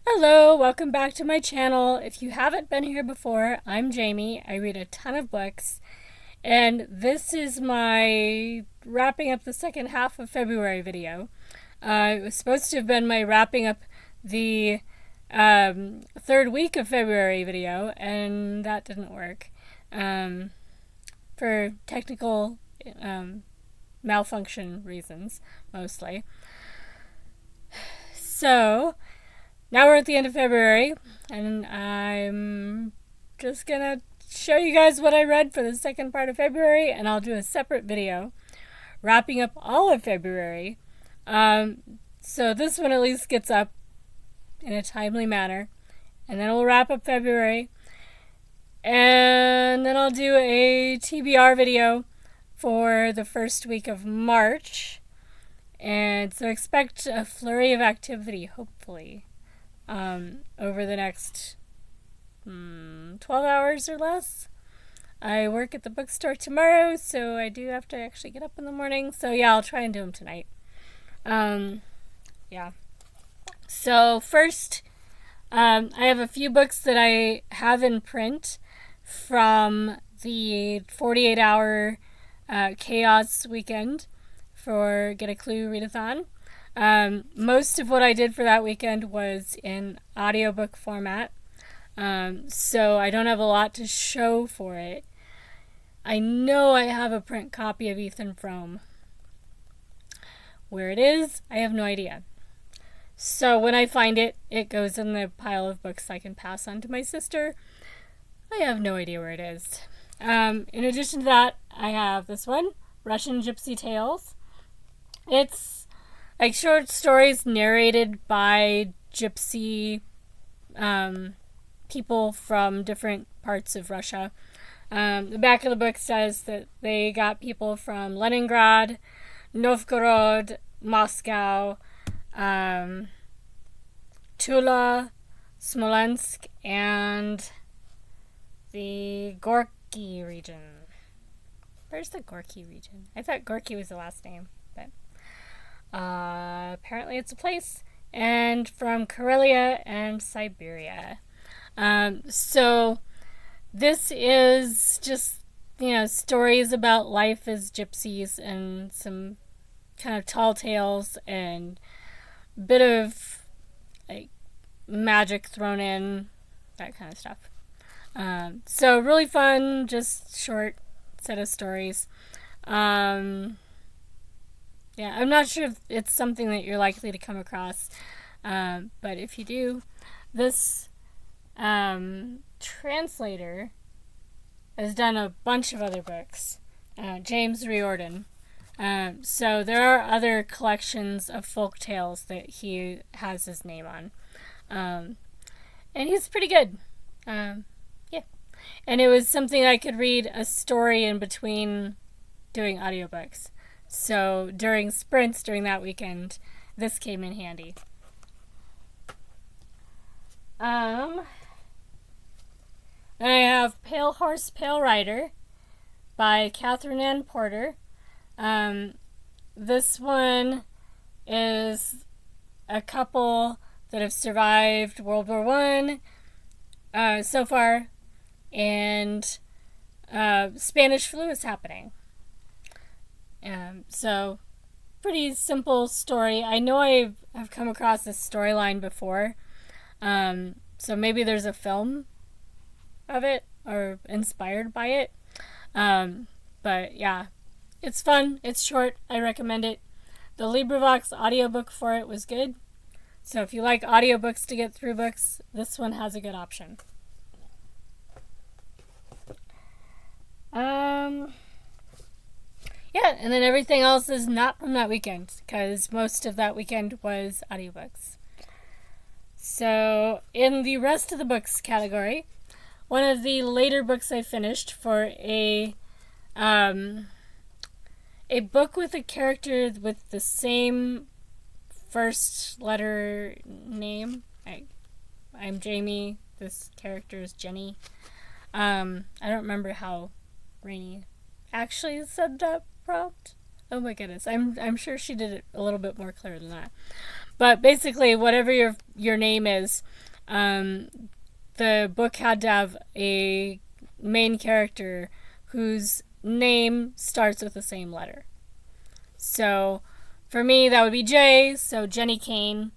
Hello, welcome back to my channel. If you haven't been here before, I'm Jamie. I read a ton of books, and this is my wrapping up the second half of February video. It was supposed to have been my wrapping up the third week of February video, and that didn't work for technical malfunction reasons, mostly. So, now we're at the end of February, and I'm just gonna show you guys what I read for the second part of February, and I'll do a separate video wrapping up all of February. So this one at least gets up in a timely manner, and then we'll wrap up February, and then I'll do a TBR video for the first week of March, and so expect a flurry of activity, hopefully. Over the next 12 hours or less. I work at the bookstore tomorrow, so I do have to actually get up in the morning. So yeah, I'll try and do them tonight. Yeah. So first, I have a few books that I have in print from the 48-hour chaos weekend for Get a Clue Readathon. Most of what I did for that weekend was in audiobook format, so I don't have a lot to show for it. I know I have a print copy of Ethan Frome. Where it is, I have no idea. So when I find it, it goes in the pile of books I can pass on to my sister. I have no idea where it is. In addition to that, I have this one, Russian Gypsy Tales. It's like short stories narrated by gypsy people from different parts of Russia. The back of the book says that they got people from Leningrad, Novgorod, Moscow, Tula, Smolensk, and the Gorky region. Where's the Gorky region? I thought Gorky was the last name, but apparently it's a place, and from Karelia and Siberia. So this is just, stories about life as gypsies and some kind of tall tales and a bit of like magic thrown in, that kind of stuff. So really fun, just short set of stories. Yeah, I'm not sure if it's something that you're likely to come across, but if you do, this translator has done a bunch of other books, James Riordan. So there are other collections of folk tales that he has his name on, and he's pretty good. Yeah, and it was something I could read a story in between doing audiobooks. So during sprints during that weekend, this came in handy. Then I have Pale Horse, Pale Rider by Catherine Ann Porter. This one is a couple that have survived World War I so far, and Spanish flu is happening. So, pretty simple story. I know I've come across this storyline before, so maybe there's a film of it or inspired by it. But yeah, it's fun. It's short. I recommend it. The LibriVox audiobook for it was good. So if you like audiobooks to get through books, this one has a good option. Yeah, and then everything else is not from that weekend, because most of that weekend was audiobooks. So, in the rest of the books category, one of the later books I finished for a book with a character with the same first letter name. I'm Jamie. This character is Jenny. I don't remember how Rainey actually said that prompt. Oh my goodness. I'm sure she did it a little bit more clear than that. But basically, whatever your name is, um, the book had to have a main character whose name starts with the same letter. So for me, that would be J, so Jenny Kane,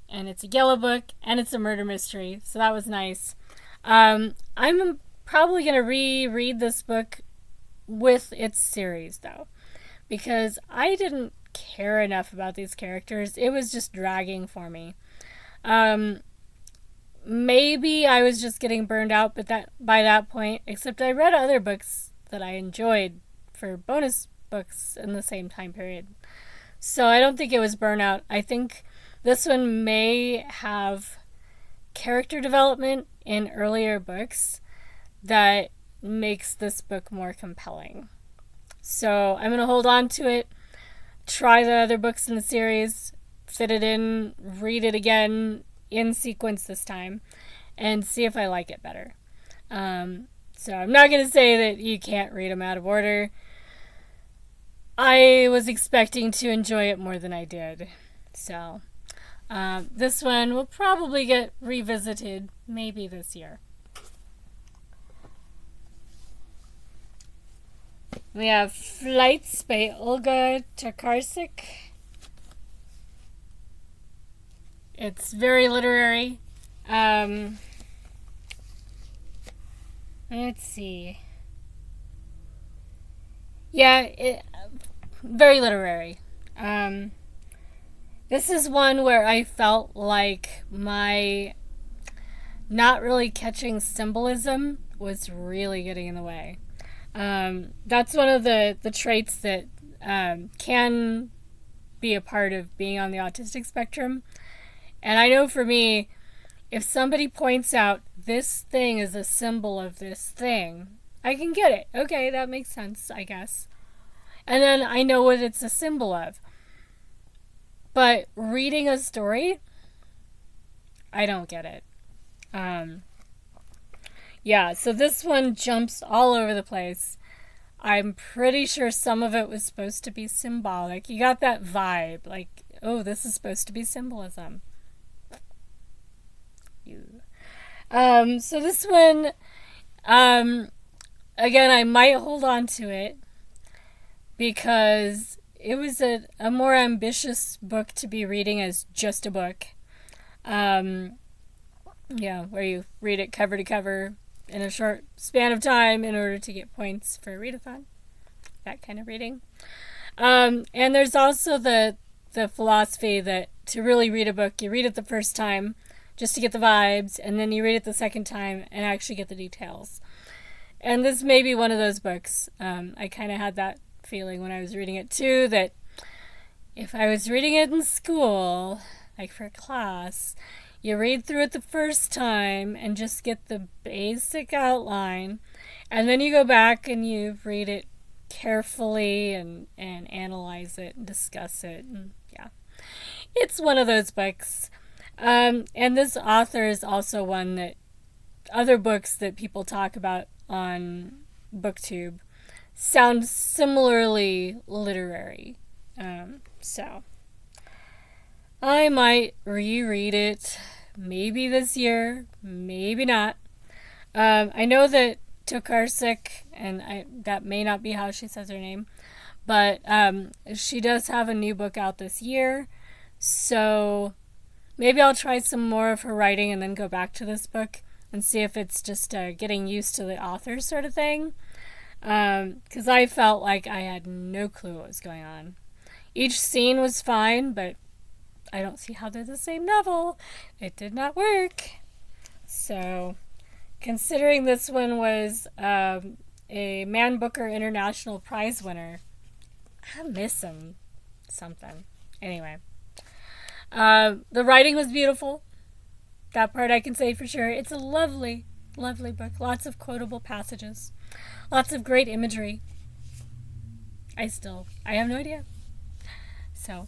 and it's a yellow book, and it's a murder mystery, so that was nice. I'm probably going to reread this book with its series, though, because I didn't care enough about these characters. It was just dragging for me. Maybe I was just getting burned out, but that by that point, except I read other books that I enjoyed for bonus books in the same time period. So I don't think it was burnout. I think this one may have character development in earlier books that makes this book more compelling. So I'm going to hold on to it, try the other books in the series, fit it in, read it again in sequence this time, and see if I like it better. So I'm not going to say that you can't read them out of order. I was expecting to enjoy it more than I did. So this one will probably get revisited maybe this year. We have Flights by Olga Tokarczuk. It's very literary. Let's see. Yeah, very literary. This is one where I felt like my not really catching symbolism was really getting in the way. That's one of the traits that can be a part of being on the autistic spectrum. And I know for me, if somebody points out this thing is a symbol of this thing, I can get it. Okay, that makes sense, I guess. And then I know what it's a symbol of. But reading a story, I don't get it. Yeah, so this one jumps all over the place. I'm pretty sure some of it was supposed to be symbolic. You got that vibe, like, oh, this is supposed to be symbolism. So this one, again, I might hold on to it because it was a more ambitious book to be reading as just a book. Where you read it cover to cover in a short span of time in order to get points for a readathon. That kind of reading. And there's also the philosophy that to really read a book, you read it the first time just to get the vibes, and then you read it the second time and actually get the details. And this may be one of those books. I kind of had that feeling when I was reading it too, that if I was reading it in school, like for a class, you read through it the first time and just get the basic outline, and then you go back and you read it carefully and analyze it and discuss it. And yeah, it's one of those books. And this author is also one that other books that people talk about on BookTube sound similarly literary. So I might reread it maybe this year, maybe not. I know that Tokarczuk, and that may not be how she says her name, but she does have a new book out this year, so maybe I'll try some more of her writing and then go back to this book and see if it's just getting used to the author sort of thing. Because I felt like I had no clue what was going on. Each scene was fine, but I don't see how they're the same novel. It did not work. So, considering this one was a Man Booker International Prize winner, I'm missing something. Anyway. The writing was beautiful. That part I can say for sure. It's a lovely, lovely book. Lots of quotable passages. Lots of great imagery. I have no idea. So,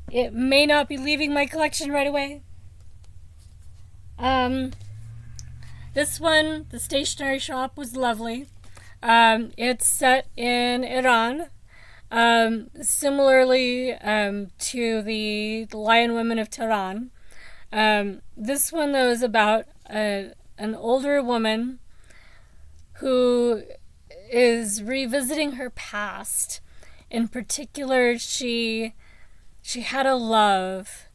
it may not be leaving my collection right away. This one, The Stationery Shop, was lovely. It's set in Iran. Similarly to the Lion Women of Tehran, this one, though, is about an older woman who is revisiting her past. In particular, she had a love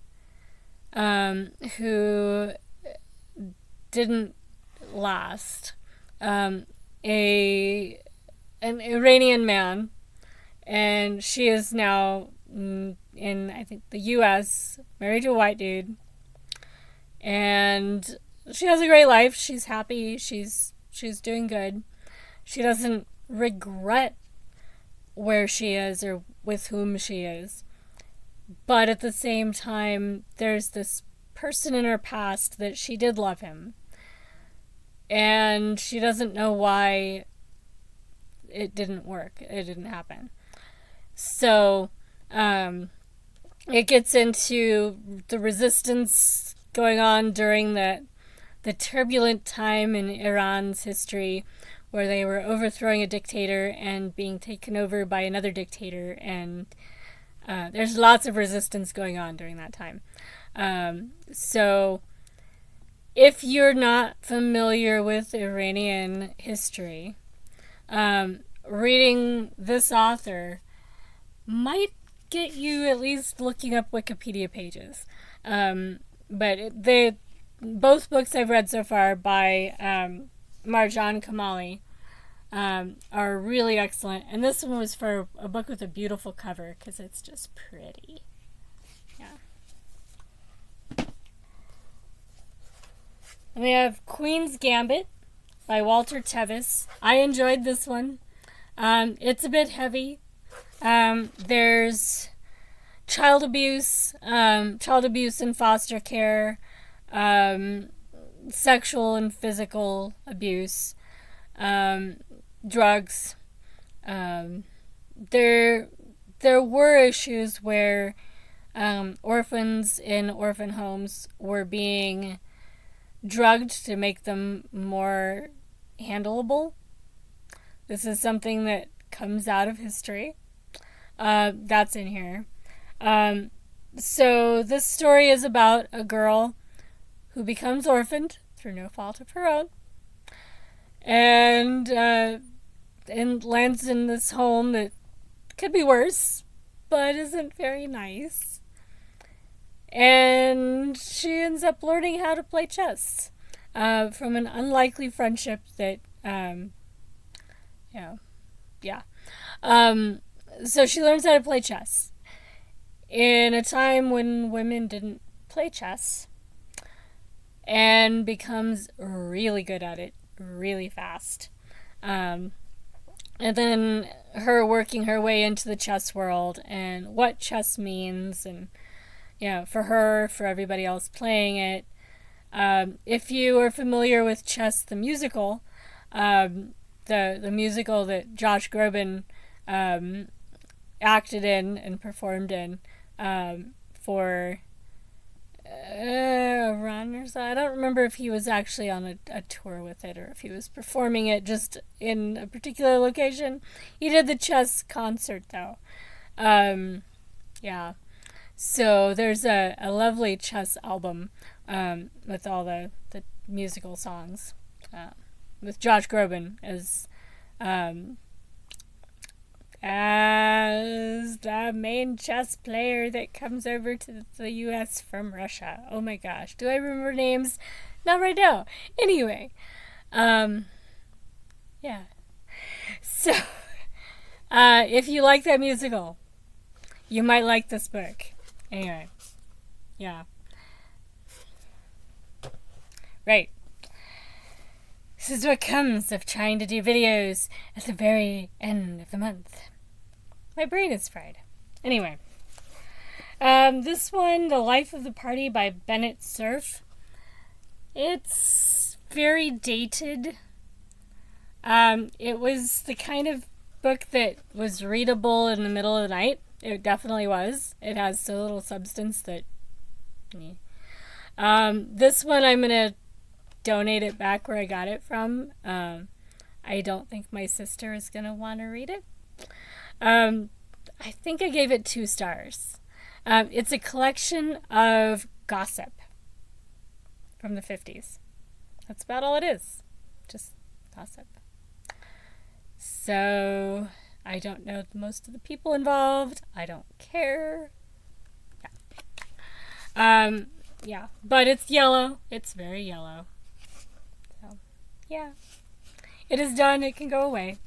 who didn't last. An Iranian man, and she is now in, I think, the U.S., married to a white dude, and she has a great life. She's happy. She's doing good. She doesn't regret where she is or with whom she is. But at the same time, there's this person in her past that she did love him. And she doesn't know why it didn't work. It didn't happen. So, it gets into the resistance going on during the turbulent time in Iran's history where they were overthrowing a dictator and being taken over by another dictator, and there's lots of resistance going on during that time. So if you're not familiar with Iranian history, reading this author might get you at least looking up Wikipedia pages. But both books I've read so far by Marjan Kamali are really excellent. And this one was for a book with a beautiful cover because it's just pretty. Yeah. And we have Queen's Gambit by Walter Tevis. I enjoyed this one. It's a bit heavy. There's child abuse in foster care, sexual and physical abuse, drugs. There were issues where orphans in orphan homes were being drugged to make them more handleable. This is something that comes out of history. That's in here. So this story is about a girl who becomes orphaned through no fault of her own, and lands in this home that could be worse, but isn't very nice. And she ends up learning how to play chess from an unlikely friendship that, so she learns how to play chess in a time when women didn't play chess, and becomes really good at it really fast. And then her working her way into the chess world and what chess means, and for her, for everybody else playing it. If you are familiar with Chess the musical, the musical that Josh Groban acted in and performed in for a run or so. I don't remember if he was actually on a tour with it or if he was performing it just in a particular location. He did the chess concert, though. So there's a lovely chess album with all the musical songs with Josh Groban as the main chess player that comes over to the U.S. from Russia. Oh my gosh. Do I remember names? Not right now. Anyway. Yeah. So, if you like that musical, you might like this book. Anyway. Yeah. Right. This is what comes of trying to do videos at the very end of the month. My brain is fried. Anyway. This one, The Life of the Party by Bennett Cerf. It's very dated. It was the kind of book that was readable in the middle of the night. It definitely was. It has so little substance that... this one I'm going to donate it back where I got it from. I don't think my sister is going to want to read it. I think I gave it 2 stars. It's a collection of gossip from the 50s. That's about all it is. Just gossip. So, I don't know most of the people involved. I don't care. Yeah. But it's yellow. It's very yellow. So, yeah. It is done. It can go away.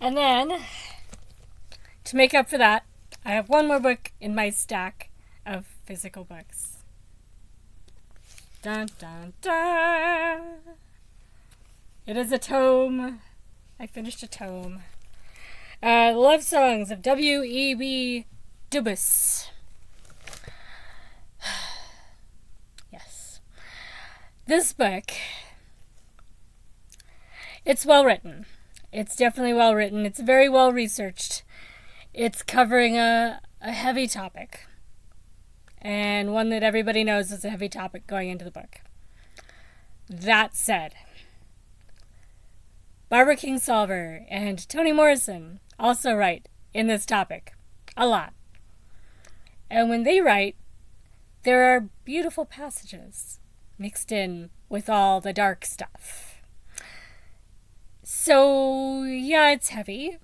And then, to make up for that, I have one more book in my stack of physical books. Dun, dun, dun. It is a tome. I finished a tome. Love Songs of W.E.B. Du Bois. Yes. This book, it's well written. It's definitely well written. It's very well researched. It's covering a heavy topic. And one that everybody knows is a heavy topic going into the book. That said, Barbara Kingsolver and Toni Morrison also write in this topic a lot. And when they write, there are beautiful passages mixed in with all the dark stuff. So, yeah, it's heavy,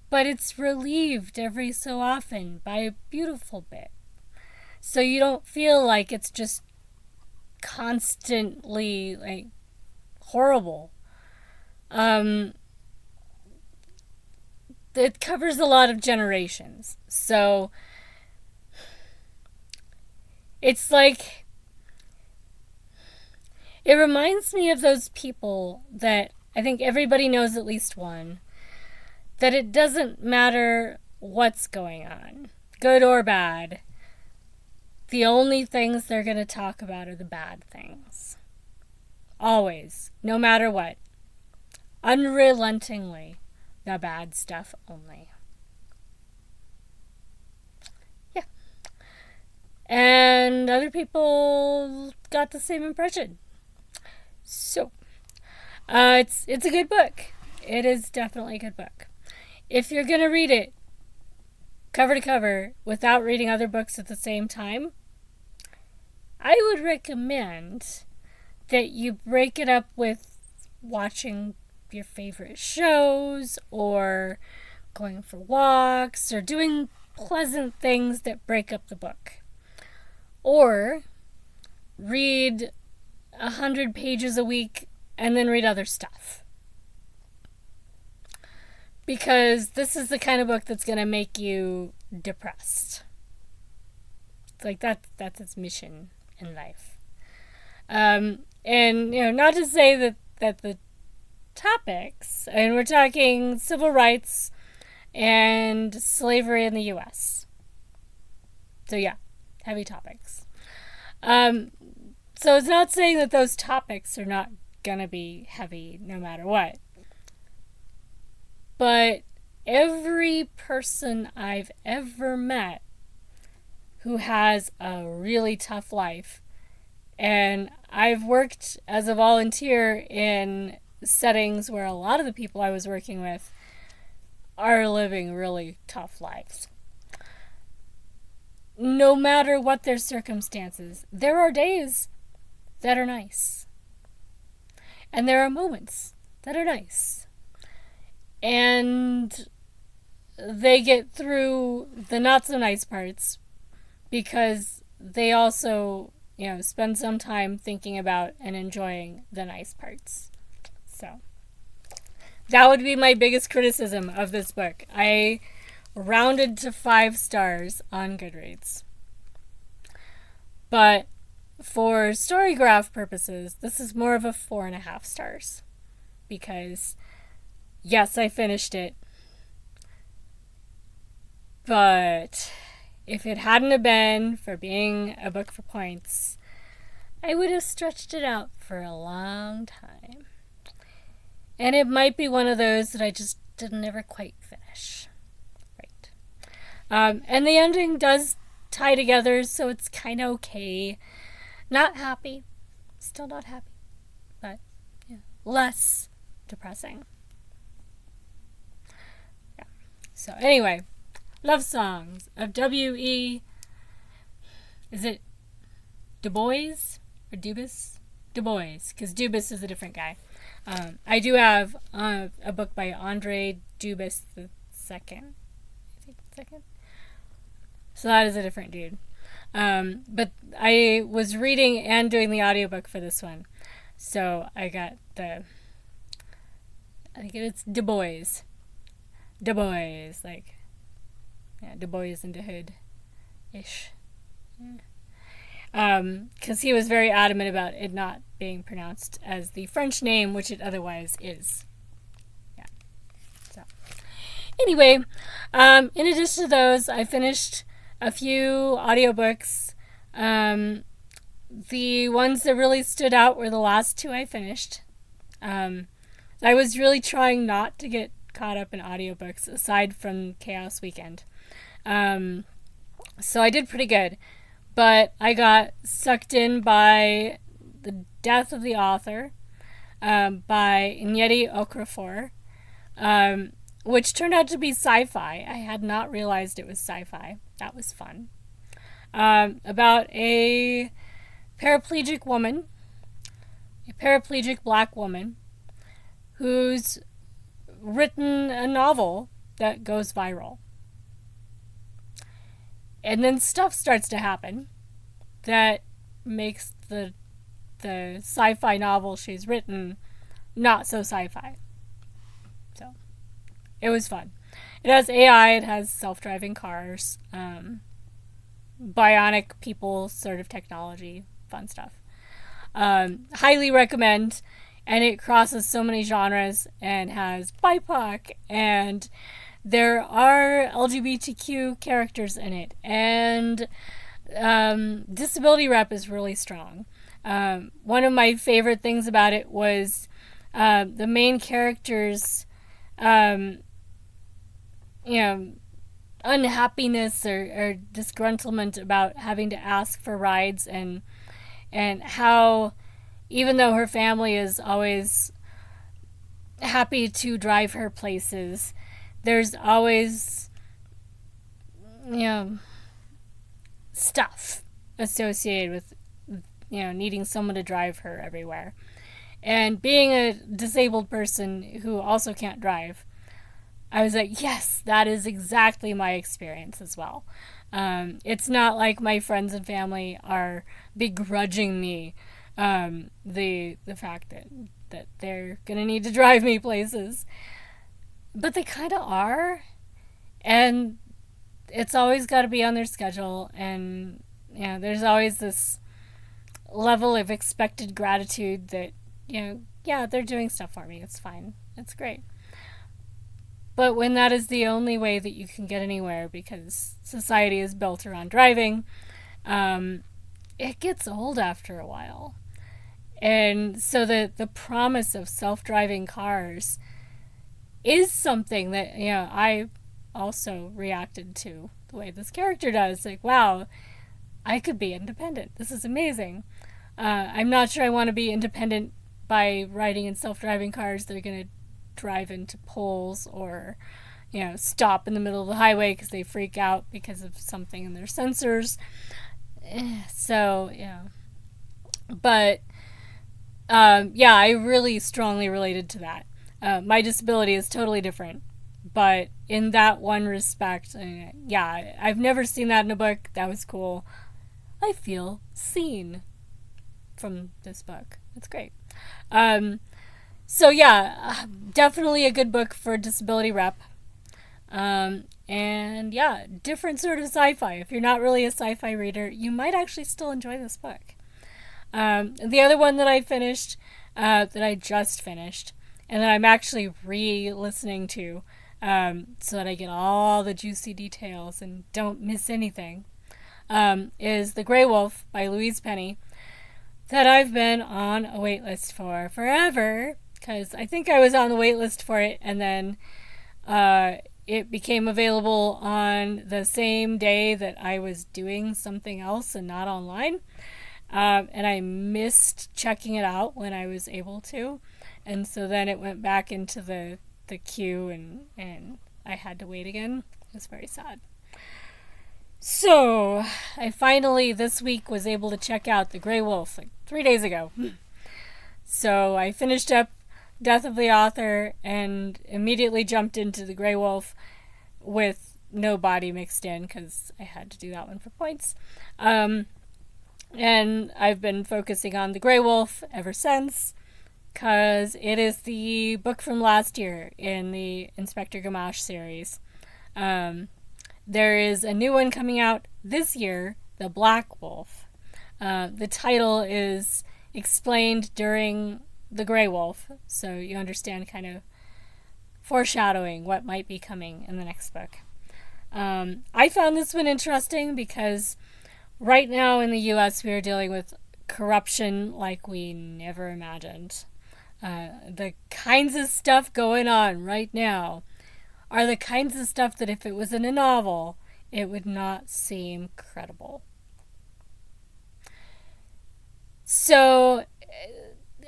but it's relieved every so often by a beautiful bit. So you don't feel like it's just constantly, like, horrible. It covers a lot of generations. So it's like, it reminds me of those people that I think everybody knows at least one, that it doesn't matter what's going on, good or bad. The only things they're going to talk about are the bad things. Always, no matter what. Unrelentingly, the bad stuff only. Yeah. And other people got the same impression. So, it's a good book. It is definitely a good book. If you're going to read it cover to cover without reading other books at the same time, I would recommend that you break it up with watching your favorite shows or going for walks or doing pleasant things that break up the book. Or read 100 pages a week and then read other stuff. Because this is the kind of book that's going to make you depressed. It's like that's its mission in life. And, not to say that the topics, and we're talking civil rights and slavery in the U.S. So yeah, heavy topics. So it's not saying that those topics are not gonna be heavy no matter what. But every person I've ever met who has a really tough life, and I've worked as a volunteer in settings where a lot of the people I was working with are living really tough lives. No matter what their circumstances, there are days that are nice. And there are moments that are nice. And they get through the not so nice parts because they also, spend some time thinking about and enjoying the nice parts. So that would be my biggest criticism of this book. I rounded to 5 stars on Goodreads. But for Storygraph purposes, this is more of a 4.5 stars. Because, yes, I finished it. But if it hadn't have been for being a book for points, I would have stretched it out for a long time. And it might be one of those that I just didn't ever quite finish. Right. And the ending does tie together, so it's kind of okay. Not happy. Still not happy. But, less depressing. So anyway, love songs of W.E. Is it Du Bois or Dubus? Du Bois, because Dubus is a different guy. I do have a book by Andre Dubus the second. I think second. So that is a different dude. But I was reading and doing the audiobook for this one. So I got I think it's Du Bois. Du Bois, like, yeah, Du Bois in the hood-ish. Because he was very adamant about it not being pronounced as the French name, which it otherwise is. Yeah. So, anyway, in addition to those, I finished a few audiobooks. The ones that really stood out were the last two I finished. I was really trying not to get caught up in audiobooks aside from Chaos Weekend. So I did pretty good. But I got sucked in by The Death of the Author by Nnedi Okorafor, which turned out to be sci-fi. I had not realized it was sci-fi. That was fun. About a paraplegic woman, a paraplegic black woman, who's written a novel that goes viral. And then stuff starts to happen that makes the sci-fi novel she's written not so sci-fi. So it was fun. It has AI, it has self-driving cars, bionic people sort of technology, fun stuff. Highly recommend, and it crosses so many genres and has BIPOC, and there are LGBTQ characters in it, and disability rep is really strong. One of my favorite things about it was the main character's, unhappiness or disgruntlement about having to ask for rides, and how even though her family is always happy to drive her places, there's always, stuff associated with, needing someone to drive her everywhere. And being a disabled person who also can't drive, I was like, yes, that is exactly my experience as well. It's not like my friends and family are begrudging me the fact that they're going to need to drive me places. But they kind of are, and it's always got to be on their schedule, and there's always this level of expected gratitude that, they're doing stuff for me, it's fine, it's great. But when that is the only way that you can get anywhere because society is built around driving, it gets old after a while. And so the promise of self-driving cars is something that, I also reacted to the way this character does. Like, wow, I could be independent. This is amazing. I'm not sure I want to be independent by riding in self-driving cars that are going to drive into poles or, stop in the middle of the highway because they freak out because of something in their sensors. So, yeah. But, I really strongly related to that. My disability is totally different, but in that one respect, I've never seen that in a book. That was cool. I feel seen from this book. It's great. Definitely a good book for disability rep. Different sort of sci-fi. If you're not really a sci-fi reader, you might actually still enjoy this book. The other one that I finished, that I just finished, and that I'm actually re-listening to, so that I get all the juicy details and don't miss anything, is The Grey Wolf by Louise Penny, that I've been on a wait list for forever, because I think I was on the wait list for it, and then it became available on the same day that I was doing something else and not online, and I missed checking it out when I was able to. And so then it went back into the queue, and I had to wait again. It was very sad. So, I finally this week was able to check out The Grey Wolf like 3 days ago. So, I finished up Death of the Author and immediately jumped into The Grey Wolf with no body mixed in because I had to do that one for points. And I've been focusing on The Grey Wolf ever since because it is the book from last year in the Inspector Gamache series. There is a new one coming out this year, The Black Wolf. The title is explained during The Grey Wolf, so you understand kind of foreshadowing what might be coming in the next book. I found this one interesting because right now in the US we are dealing with corruption like we never imagined. The kinds of stuff going on right now are the kinds of stuff that if it was in a novel, it would not seem credible. So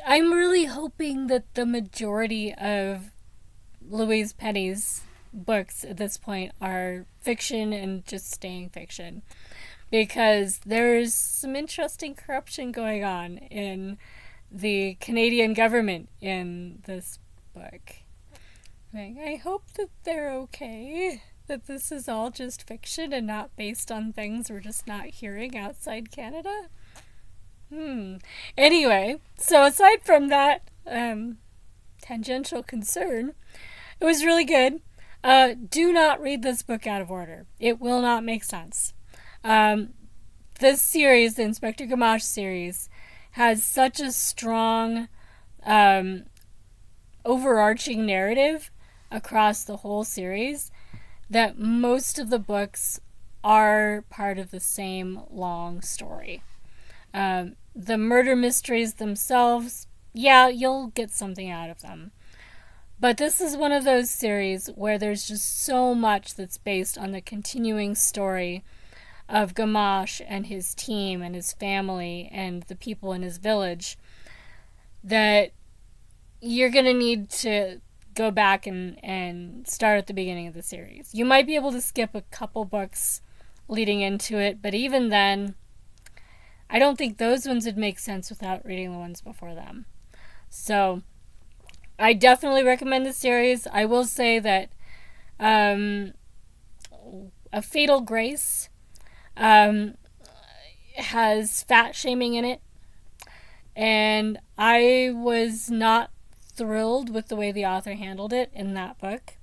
I'm really hoping that the majority of Louise Penny's books at this point are fiction and just staying fiction, because there's some interesting corruption going on in the Canadian government in this book. I hope that they're okay, that this is all just fiction and not based on things we're just not hearing outside Canada. Anyway, so aside from that tangential concern, it was really good. Do not read this book out of order. It will not make sense. This series, the Inspector Gamache series, has such a strong overarching narrative across the whole series that most of the books are part of the same long story. The murder mysteries themselves, yeah, you'll get something out of them. But this is one of those series where there's just so much that's based on the continuing story of Gamache and his team and his family and the people in his village that you're going to need to go back and start at the beginning of the series. You might be able to skip a couple books leading into it, but even then, I don't think those ones would make sense without reading the ones before them. So, I definitely recommend the series. I will say that A Fatal Grace has fat shaming in it, and I was not thrilled with the way the author handled it in that book.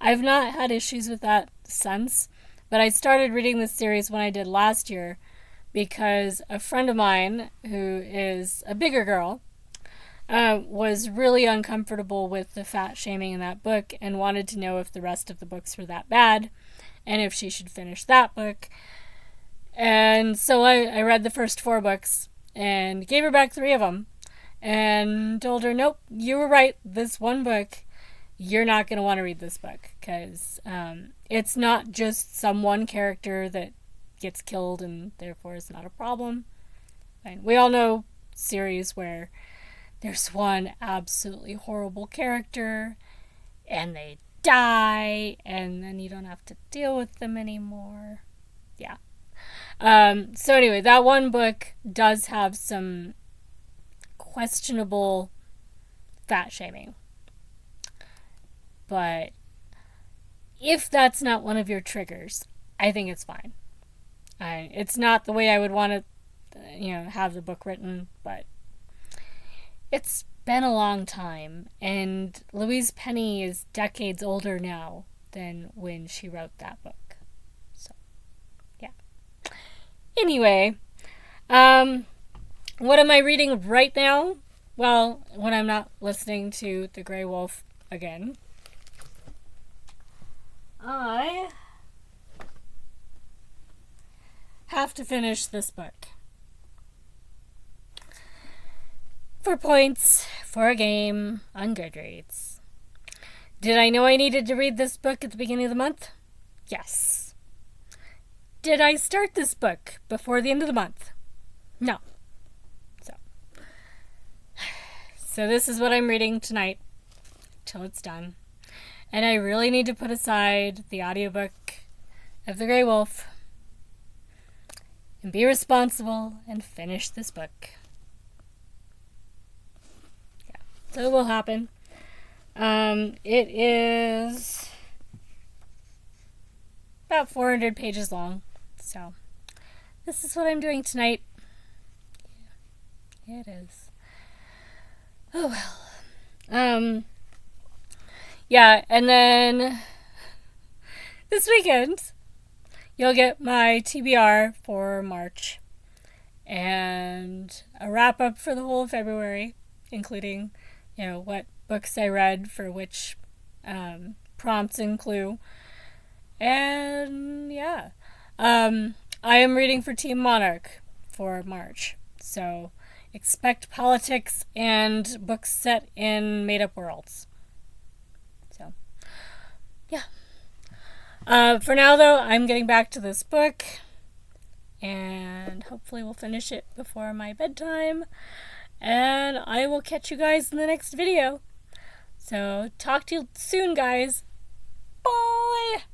I've not had issues with that since, but I started reading this series when I did last year because a friend of mine who is a bigger girl was really uncomfortable with the fat shaming in that book and wanted to know if the rest of the books were that bad and if she should finish that book. And so I read the first 4 books and gave her back 3 of them and told her, nope, you were right. This one book, you're not going to want to read this book because it's not just some one character that gets killed and therefore is not a problem. And we all know series where there's one absolutely horrible character and they die and then you don't have to deal with them anymore. Yeah. So anyway, that one book does have some questionable fat shaming. But if that's not one of your triggers, I think it's fine. It's not the way I would want to, have the book written, but it's been a long time, and Louise Penny is decades older now than when she wrote that book. So, yeah. Anyway, what am I reading right now? Well, when I'm not listening to The Grey Wolf again, I have to finish this book. For points, for a game, on Goodreads. Did I know I needed to read this book at the beginning of the month? Yes. Did I start this book before the end of the month? No. So this is what I'm reading tonight, till it's done. And I really need to put aside the audiobook of The Grey Wolf and be responsible and finish this book. Yeah, so it will happen. It is about 400 pages long, so this is what I'm doing tonight. Yeah, it is. Oh well. Yeah, and then this weekend you'll get my TBR for March and a wrap up for the whole of February, including, what books I read for which prompts and clue. And yeah, I am reading for Team Monarch for March, so expect politics and books set in made-up worlds. So, yeah. For now, though, I'm getting back to this book, and hopefully we'll finish it before my bedtime, and I will catch you guys in the next video. So, talk to you soon, guys. Bye!